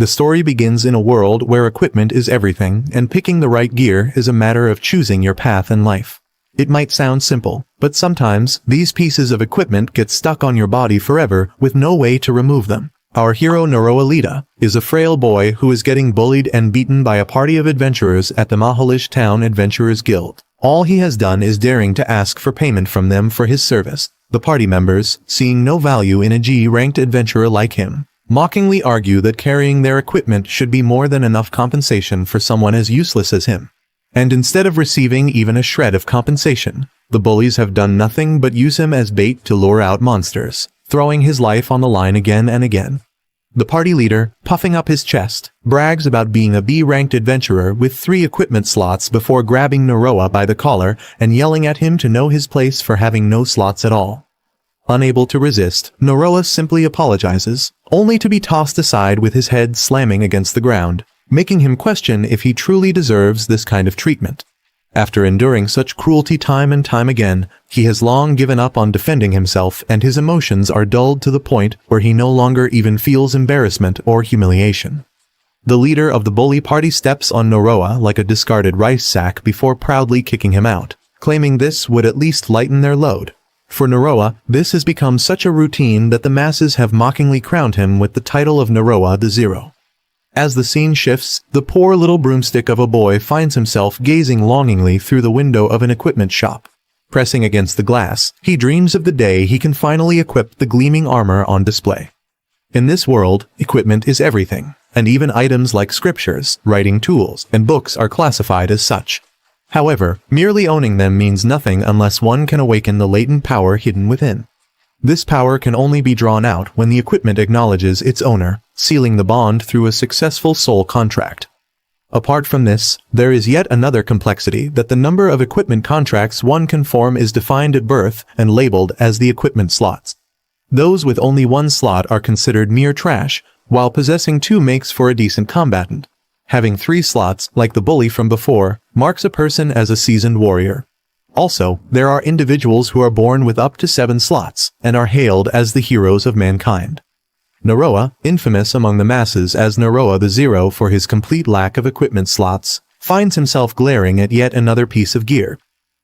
The story begins in a world where equipment is everything, and picking the right gear is a matter of choosing your path in life. It might sound simple, but sometimes, these pieces of equipment get stuck on your body forever with no way to remove them. Our hero Noroi is a frail boy who is getting bullied and beaten by a party of adventurers at the Mahalish Town Adventurers Guild. All he has done is daring to ask for payment from them for his service. The party members, seeing no value in a G-ranked adventurer like him, mockingly argue that carrying their equipment should be more than enough compensation for someone as useless as him. And instead of receiving even a shred of compensation, the bullies have done nothing but use him as bait to lure out monsters, throwing his life on the line again and again. The party leader, puffing up his chest, brags about being a B-ranked adventurer with 3 equipment slots before grabbing Noroi by the collar and yelling at him to know his place for having no slots at all. Unable to resist, Noroi simply apologizes, only to be tossed aside with his head slamming against the ground, making him question if he truly deserves this kind of treatment. After enduring such cruelty time and time again, he has long given up on defending himself, and his emotions are dulled to the point where he no longer even feels embarrassment or humiliation. The leader of the bully party steps on Noroi like a discarded rice sack before proudly kicking him out, claiming this would at least lighten their load. For Noroi, this has become such a routine that the masses have mockingly crowned him with the title of Noroi the Zero. As the scene shifts, the poor little broomstick of a boy finds himself gazing longingly through the window of an equipment shop. Pressing against the glass, he dreams of the day he can finally equip the gleaming armor on display. In this world, equipment is everything, and even items like scriptures, writing tools, and books are classified as such. However, merely owning them means nothing unless one can awaken the latent power hidden within. This power can only be drawn out when the equipment acknowledges its owner, sealing the bond through a successful soul contract. Apart from this, there is yet another complexity that the number of equipment contracts one can form is defined at birth and labeled as the equipment slots. Those with only 1 slot are considered mere trash, while possessing 2 makes for a decent combatant. Having 3 slots, like the bully from before, marks a person as a seasoned warrior. Also, there are individuals who are born with up to 7 slots, and are hailed as the heroes of mankind. Noroi, infamous among the masses as Noroi the Zero for his complete lack of equipment slots, finds himself glaring at yet another piece of gear.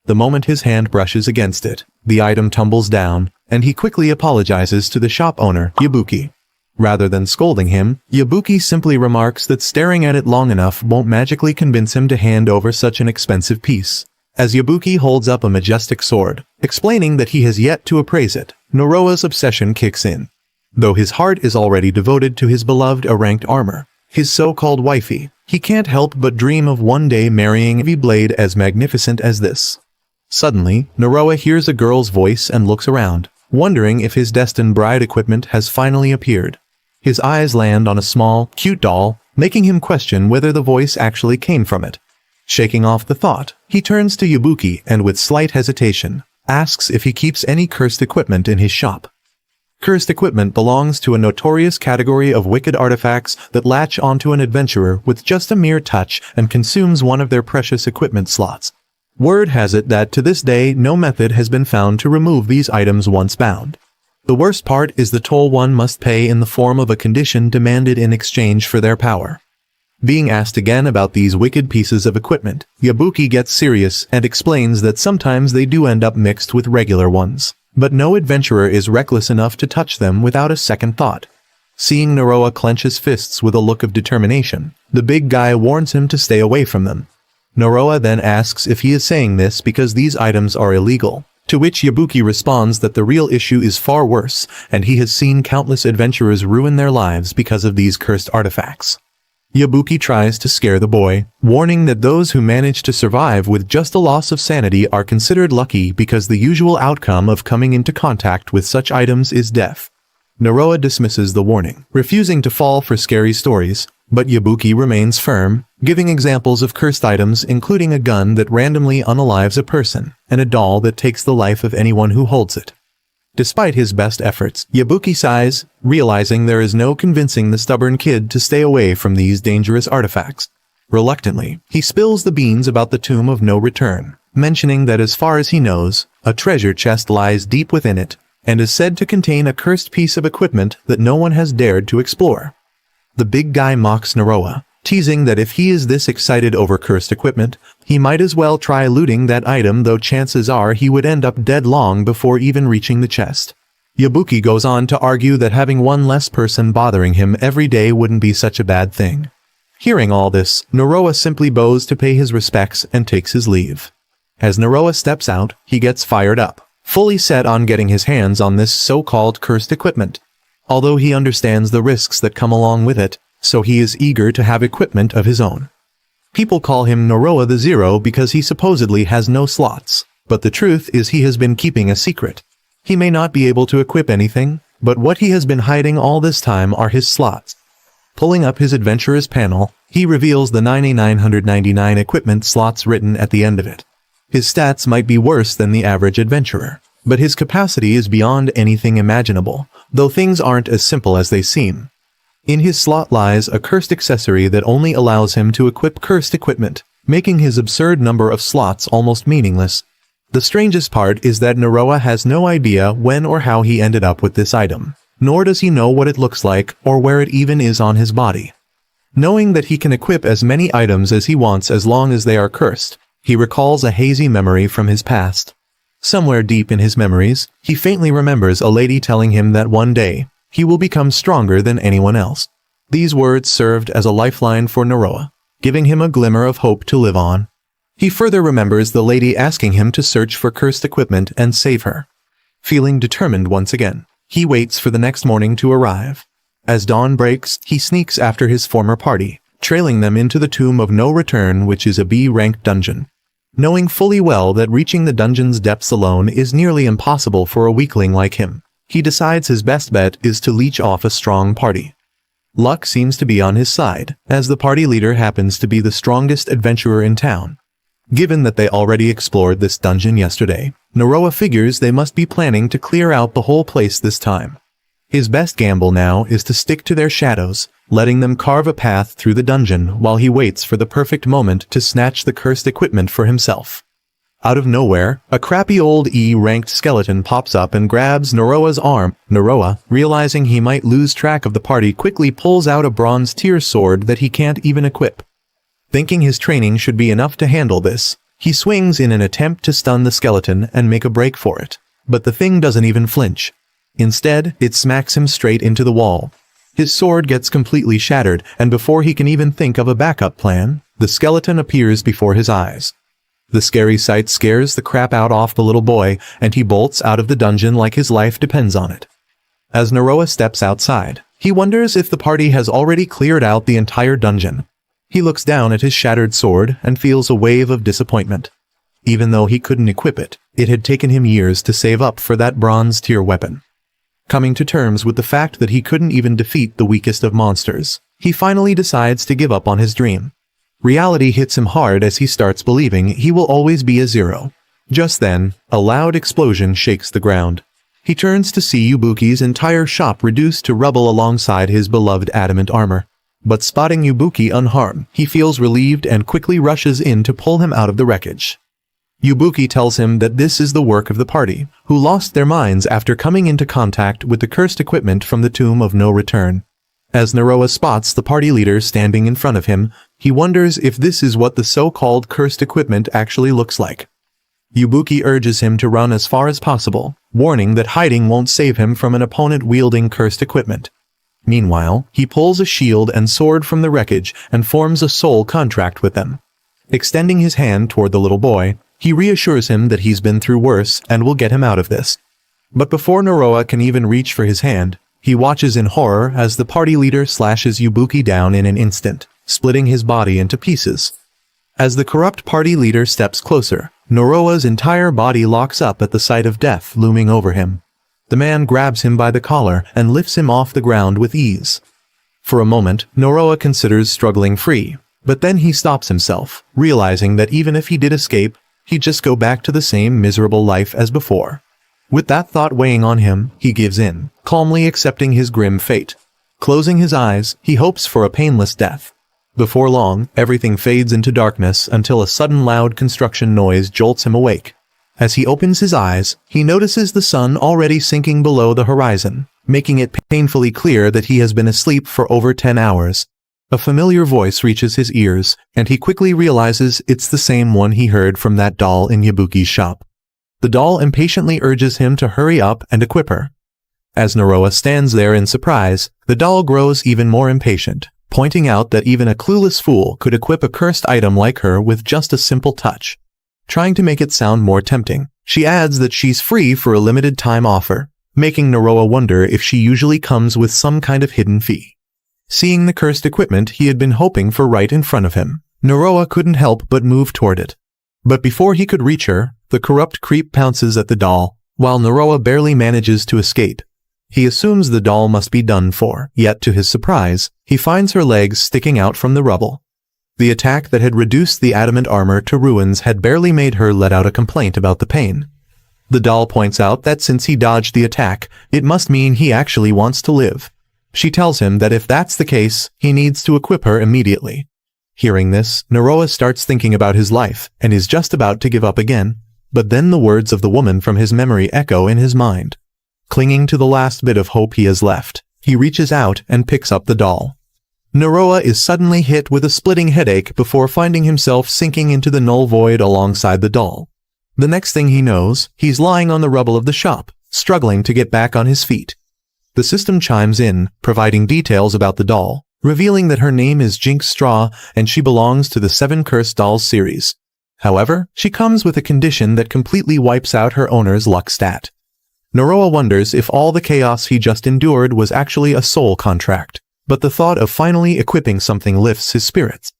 The moment his hand brushes against it, the item tumbles down, and he quickly apologizes to the shop owner, Yabuki. Rather than scolding him, Yabuki simply remarks that staring at it long enough won't magically convince him to hand over such an expensive piece. As Yabuki holds up a majestic sword, explaining that he has yet to appraise it, Noroi's obsession kicks in. Though his heart is already devoted to his beloved A-ranked armor, his so-called wifey, he can't help but dream of one day marrying a heavy blade as magnificent as this. Suddenly, Noroi hears a girl's voice and looks around, wondering if his destined bride equipment has finally appeared. His eyes land on a small, cute doll, making him question whether the voice actually came from it. Shaking off the thought, he turns to Yabuki and with slight hesitation, asks if he keeps any cursed equipment in his shop. Cursed equipment belongs to a notorious category of wicked artifacts that latch onto an adventurer with just a mere touch and consumes one of their precious equipment slots. Word has it that to this day no method has been found to remove these items once bound. The worst part is the toll one must pay in the form of a condition demanded in exchange for their power. Being asked again about these wicked pieces of equipment, Yabuki gets serious and explains that sometimes they do end up mixed with regular ones, but no adventurer is reckless enough to touch them without a second thought. Seeing Noroi clench his fists with a look of determination, the big guy warns him to stay away from them. Noroi then asks if he is saying this because these items are illegal, to which Yabuki responds that the real issue is far worse, and he has seen countless adventurers ruin their lives because of these cursed artifacts. Yabuki tries to scare the boy, warning that those who manage to survive with just a loss of sanity are considered lucky because the usual outcome of coming into contact with such items is death. Noroi dismisses the warning, refusing to fall for scary stories, but Yabuki remains firm, giving examples of cursed items including a gun that randomly unalives a person, and a doll that takes the life of anyone who holds it. Despite his best efforts, Yabuki sighs, realizing there is no convincing the stubborn kid to stay away from these dangerous artifacts. Reluctantly, he spills the beans about the Tomb of No Return, mentioning that as far as he knows, a treasure chest lies deep within it, and is said to contain a cursed piece of equipment that no one has dared to explore. The big guy mocks Noroi, teasing that if he is this excited over cursed equipment, he might as well try looting that item, though chances are he would end up dead long before even reaching the chest. Yabuki goes on to argue that having one less person bothering him every day wouldn't be such a bad thing. Hearing all this, Noroi simply bows to pay his respects and takes his leave. As Noroi steps out, he gets fired up, fully set on getting his hands on this so-called cursed equipment. Although he understands the risks that come along with it, so he is eager to have equipment of his own. People call him Noroi the Zero because he supposedly has no slots, but the truth is he has been keeping a secret. He may not be able to equip anything, but what he has been hiding all this time are his slots. Pulling up his adventurer's panel, he reveals the 9,999 equipment slots written at the end of it. His stats might be worse than the average adventurer, but his capacity is beyond anything imaginable, though things aren't as simple as they seem. In his slot lies a cursed accessory that only allows him to equip cursed equipment, making his absurd number of slots almost meaningless. The strangest part is that Noroi has no idea when or how he ended up with this item, nor does he know what it looks like or where it even is on his body. Knowing that he can equip as many items as he wants as long as they are cursed, he recalls a hazy memory from his past. Somewhere deep in his memories, he faintly remembers a lady telling him that one day, he will become stronger than anyone else. These words served as a lifeline for Noroi, giving him a glimmer of hope to live on. He further remembers the lady asking him to search for cursed equipment and save her. Feeling determined once again, he waits for the next morning to arrive. As dawn breaks, he sneaks after his former party, trailing them into the Tomb of No Return, which is a B-ranked dungeon. Knowing fully well that reaching the dungeon's depths alone is nearly impossible for a weakling like him, he decides his best bet is to leech off a strong party. Luck seems to be on his side, as the party leader happens to be the strongest adventurer in town. Given that they already explored this dungeon yesterday, Noroi figures they must be planning to clear out the whole place this time. His best gamble now is to stick to their shadows, letting them carve a path through the dungeon while he waits for the perfect moment to snatch the cursed equipment for himself. Out of nowhere, a crappy old E-ranked skeleton pops up and grabs Noroi's arm. Noroi, realizing he might lose track of the party, quickly pulls out a bronze tier sword that he can't even equip. Thinking his training should be enough to handle this, he swings in an attempt to stun the skeleton and make a break for it, but the thing doesn't even flinch. Instead, it smacks him straight into the wall. His sword gets completely shattered, and before he can even think of a backup plan, the skeleton appears before his eyes. The scary sight scares the crap out of the little boy, and he bolts out of the dungeon like his life depends on it. As Noroi steps outside, he wonders if the party has already cleared out the entire dungeon. He looks down at his shattered sword and feels a wave of disappointment. Even though he couldn't equip it, it had taken him years to save up for that bronze tier weapon. Coming to terms with the fact that he couldn't even defeat the weakest of monsters, he finally decides to give up on his dream. Reality hits him hard as he starts believing he will always be a zero. Just then, a loud explosion shakes the ground. He turns to see Yubuki's entire shop reduced to rubble alongside his beloved adamant armor. But spotting Yubuki unharmed, he feels relieved and quickly rushes in to pull him out of the wreckage. Yubuki tells him that this is the work of the party, who lost their minds after coming into contact with the cursed equipment from the Tomb of No Return. As Noroi spots the party leader standing in front of him, he wonders if this is what the so-called cursed equipment actually looks like. Yubuki urges him to run as far as possible, warning that hiding won't save him from an opponent wielding cursed equipment. Meanwhile, he pulls a shield and sword from the wreckage and forms a soul contract with them. Extending his hand toward the little boy, he reassures him that he's been through worse and will get him out of this. But before Noroi can even reach for his hand, he watches in horror as the party leader slashes Yubuki down in an instant, splitting his body into pieces. As the corrupt party leader steps closer, Noroi's entire body locks up at the sight of death looming over him. The man grabs him by the collar and lifts him off the ground with ease. For a moment, Noroi considers struggling free, but then he stops himself, realizing that even if he did escape, he'd just go back to the same miserable life as before. With that thought weighing on him, he gives in, calmly accepting his grim fate. Closing his eyes, he hopes for a painless death. Before long, everything fades into darkness until a sudden loud construction noise jolts him awake. As he opens his eyes, he notices the sun already sinking below the horizon, making it painfully clear that he has been asleep for over 10 hours. A familiar voice reaches his ears, and he quickly realizes it's the same one he heard from that doll in Yabuki's shop. The doll impatiently urges him to hurry up and equip her. As Noroi stands there in surprise, the doll grows even more impatient, pointing out that even a clueless fool could equip a cursed item like her with just a simple touch. Trying to make it sound more tempting, she adds that she's free for a limited time offer, making Noroi wonder if she usually comes with some kind of hidden fee. Seeing the cursed equipment he had been hoping for right in front of him, Noroi couldn't help but move toward it. But before he could reach her, the corrupt creep pounces at the doll, while Noroi barely manages to escape. He assumes the doll must be done for, yet to his surprise, he finds her legs sticking out from the rubble. The attack that had reduced the adamant armor to ruins had barely made her let out a complaint about the pain. The doll points out that since he dodged the attack, it must mean he actually wants to live. She tells him that if that's the case, he needs to equip her immediately. Hearing this, Noroi starts thinking about his life, and is just about to give up again. But then the words of the woman from his memory echo in his mind. Clinging to the last bit of hope he has left, he reaches out and picks up the doll. Noroi is suddenly hit with a splitting headache before finding himself sinking into the null void alongside the doll. The next thing he knows, he's lying on the rubble of the shop, struggling to get back on his feet. The system chimes in, providing details about the doll, revealing that her name is Jinx Straw and she belongs to the 7 Cursed Dolls series. However, she comes with a condition that completely wipes out her owner's luck stat. Noroi wonders if all the chaos he just endured was actually a soul contract, but the thought of finally equipping something lifts his spirits.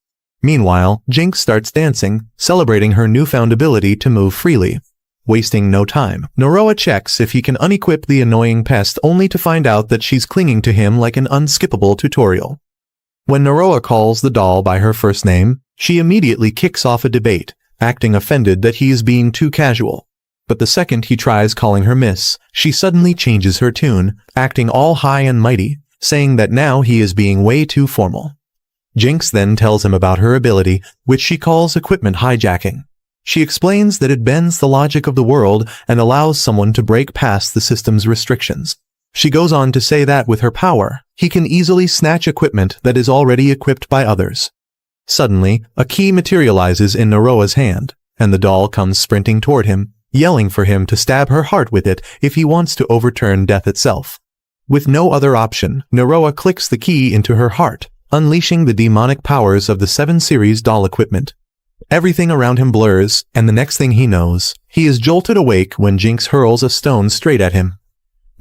Meanwhile, Jinx starts dancing, celebrating her newfound ability to move freely. Wasting no time, Noroi checks if he can unequip the annoying pest only to find out that she's clinging to him like an unskippable tutorial. When Noroi calls the doll by her first name, she immediately kicks off a debate, acting offended that he is being too casual. But the second he tries calling her Miss, she suddenly changes her tune, acting all high and mighty, saying that now he is being way too formal. Jinx then tells him about her ability, which she calls equipment hijacking. She explains that it bends the logic of the world and allows someone to break past the system's restrictions. She goes on to say that with her power, he can easily snatch equipment that is already equipped by others. Suddenly, a key materializes in Noroi's hand, and the doll comes sprinting toward him, yelling for him to stab her heart with it if he wants to overturn death itself. With no other option, Noroi clicks the key into her heart, unleashing the demonic powers of the 7 series doll equipment. Everything around him blurs, and the next thing he knows, he is jolted awake when Jinx hurls a stone straight at him.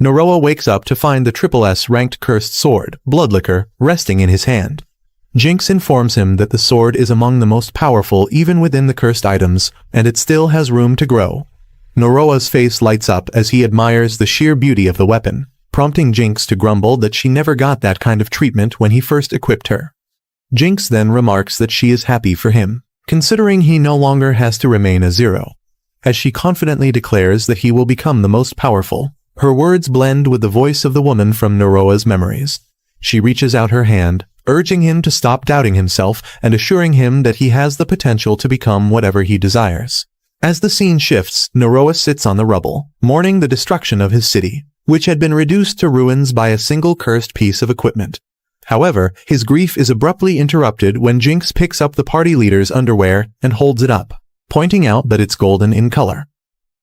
Noroi wakes up to find the SSS ranked cursed sword, Bloodlicker, resting in his hand. Jinx informs him that the sword is among the most powerful even within the cursed items, and it still has room to grow. Noroi's face lights up as he admires the sheer beauty of the weapon, prompting Jinx to grumble that she never got that kind of treatment when he first equipped her. Jinx then remarks that she is happy for him, considering he no longer has to remain a zero. As she confidently declares that he will become the most powerful, her words blend with the voice of the woman from Noroi's memories. She reaches out her hand, urging him to stop doubting himself and assuring him that he has the potential to become whatever he desires. As the scene shifts, Noroi sits on the rubble, mourning the destruction of his city, which had been reduced to ruins by a single cursed piece of equipment. However, his grief is abruptly interrupted when Jinx picks up the party leader's underwear and holds it up, pointing out that it's golden in color.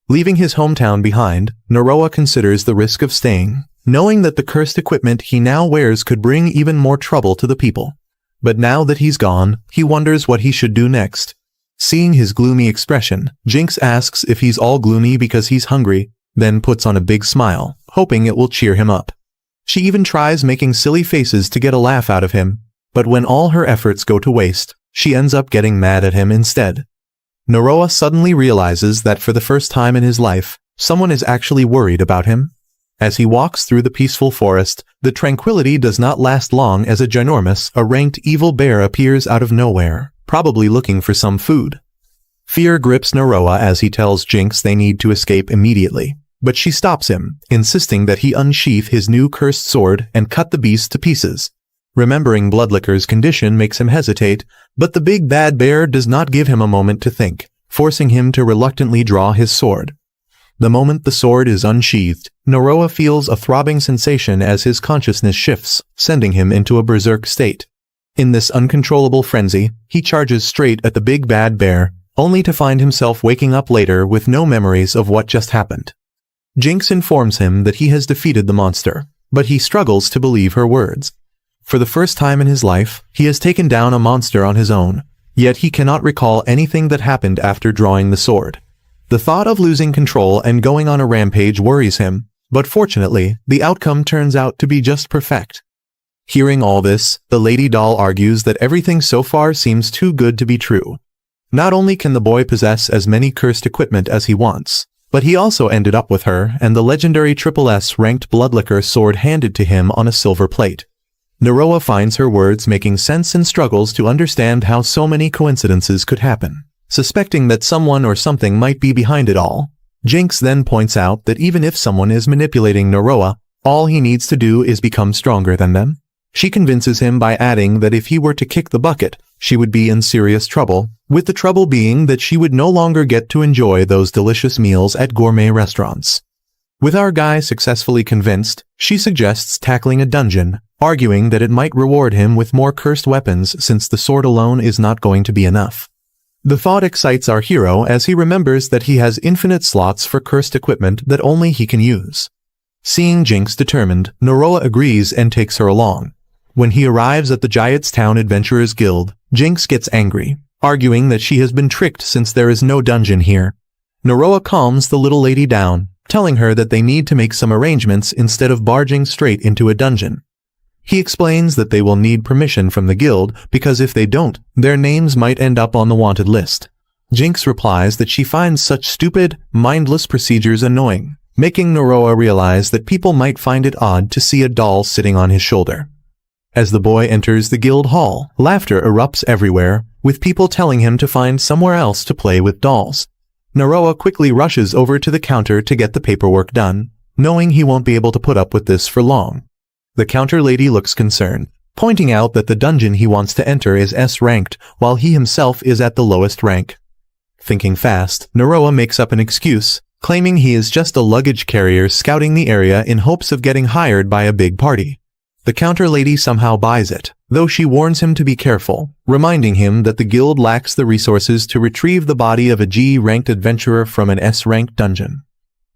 Leaving his hometown behind, Noroi considers the risk of staying, knowing that the cursed equipment he now wears could bring even more trouble to the people. But now that he's gone, he wonders what he should do next. Seeing his gloomy expression, Jinx asks if he's all gloomy because he's hungry, then puts on a big smile, hoping it will cheer him up. She even tries making silly faces to get a laugh out of him, but when all her efforts go to waste, she ends up getting mad at him instead. Noroi suddenly realizes that for the first time in his life, someone is actually worried about him. As he walks through the peaceful forest, the tranquility does not last long as a ranked evil bear appears out of nowhere, probably looking for some food. Fear grips Noroi as he tells Jinx they need to escape immediately, but she stops him, insisting that he unsheath his new cursed sword and cut the beast to pieces. Remembering Bloodlicker's condition makes him hesitate, but the big bad bear does not give him a moment to think, forcing him to reluctantly draw his sword. The moment the sword is unsheathed, Noroi feels a throbbing sensation as his consciousness shifts, sending him into a berserk state. In this uncontrollable frenzy, he charges straight at the big bad bear, only to find himself waking up later with no memories of what just happened. Jinx informs him that he has defeated the monster, but he struggles to believe her words. For the first time in his life, he has taken down a monster on his own, yet he cannot recall anything that happened after drawing the sword. The thought of losing control and going on a rampage worries him, but fortunately, the outcome turns out to be just perfect. Hearing all this, the lady doll argues that everything so far seems too good to be true. Not only can the boy possess as many cursed equipment as he wants, but he also ended up with her and the legendary S ranked Bloodlicker sword handed to him on a silver plate. Noroi finds her words making sense and struggles to understand how so many coincidences could happen, suspecting that someone or something might be behind it all. Jinx then points out that even if someone is manipulating Noroi, all he needs to do is become stronger than them. She convinces him by adding that if he were to kick the bucket, she would be in serious trouble, with the trouble being that she would no longer get to enjoy those delicious meals at gourmet restaurants. With our guy successfully convinced, she suggests tackling a dungeon, arguing that it might reward him with more cursed weapons since the sword alone is not going to be enough. The thought excites our hero as he remembers that he has infinite slots for cursed equipment that only he can use. Seeing Jinx determined, Noroi agrees and takes her along. When he arrives at the Giant's Town Adventurers Guild, Jinx gets angry, arguing that she has been tricked since there is no dungeon here. Noroi calms the little lady down, telling her that they need to make some arrangements instead of barging straight into a dungeon. He explains that they will need permission from the guild because if they don't, their names might end up on the wanted list. Jinx replies that she finds such stupid, mindless procedures annoying, making Noroi realize that people might find it odd to see a doll sitting on his shoulder. As the boy enters the guild hall, laughter erupts everywhere, with people telling him to find somewhere else to play with dolls. Noroi quickly rushes over to the counter to get the paperwork done, knowing he won't be able to put up with this for long. The counter lady looks concerned, pointing out that the dungeon he wants to enter is S-ranked, while he himself is at the lowest rank. Thinking fast, Noroi makes up an excuse, claiming he is just a luggage carrier scouting the area in hopes of getting hired by a big party. The counter lady somehow buys it, though she warns him to be careful, reminding him that the guild lacks the resources to retrieve the body of a G-ranked adventurer from an S-ranked dungeon.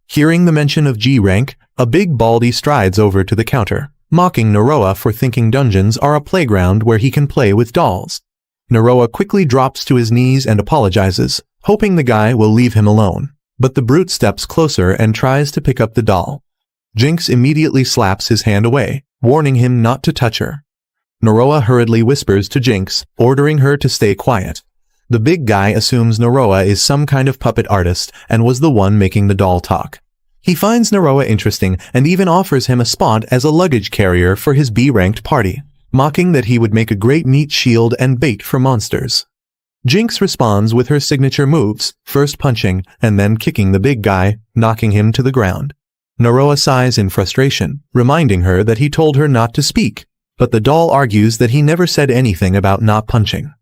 Hearing the mention of G-rank, a big baldy strides over to the counter, mocking Noroi for thinking dungeons are a playground where he can play with dolls. Noroi quickly drops to his knees and apologizes, hoping the guy will leave him alone, but the brute steps closer and tries to pick up the doll. Jinx immediately slaps his hand away, warning him not to touch her. Noroi hurriedly whispers to Jinx, ordering her to stay quiet. The big guy assumes Noroi is some kind of puppet artist and was the one making the doll talk. He finds Noroi interesting and even offers him a spot as a luggage carrier for his B-ranked party, mocking that he would make a great meat shield and bait for monsters. Jinx responds with her signature moves, first punching and then kicking the big guy, knocking him to the ground. Noroi sighs in frustration, reminding her that he told her not to speak, but the doll argues that he never said anything about not punching.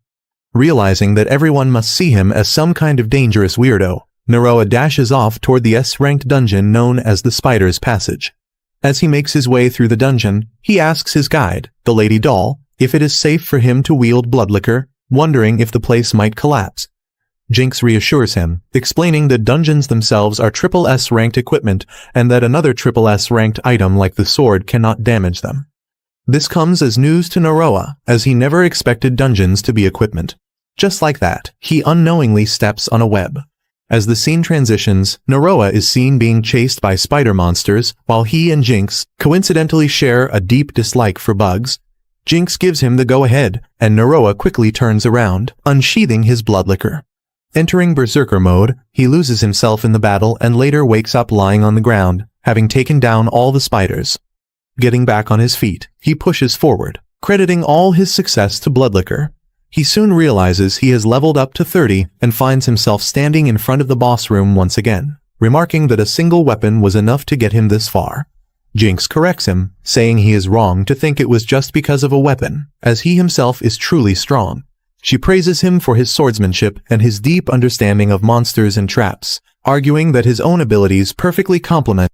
Realizing that everyone must see him as some kind of dangerous weirdo, Noroi dashes off toward the S-ranked dungeon known as the Spider's Passage. As he makes his way through the dungeon, he asks his guide, the lady doll, if it is safe for him to wield Bloodlicker, wondering if the place might collapse. Jinx reassures him, explaining that dungeons themselves are S ranked equipment and that another S ranked item like the sword cannot damage them. This comes as news to Noroi, as he never expected dungeons to be equipment. Just like that, he unknowingly steps on a web. As the scene transitions, Noroi is seen being chased by spider monsters, while he and Jinx coincidentally share a deep dislike for bugs. Jinx gives him the go-ahead, and Noroi quickly turns around, unsheathing his Bloodlicker. Entering Berserker mode, he loses himself in the battle and later wakes up lying on the ground, having taken down all the spiders. Getting back on his feet, he pushes forward, crediting all his success to Bloodlicker. He soon realizes he has leveled up to 30 and finds himself standing in front of the boss room once again, remarking that a single weapon was enough to get him this far. Jinx corrects him, saying he is wrong to think it was just because of a weapon, as he himself is truly strong. She praises him for his swordsmanship and his deep understanding of monsters and traps, arguing that his own abilities perfectly complement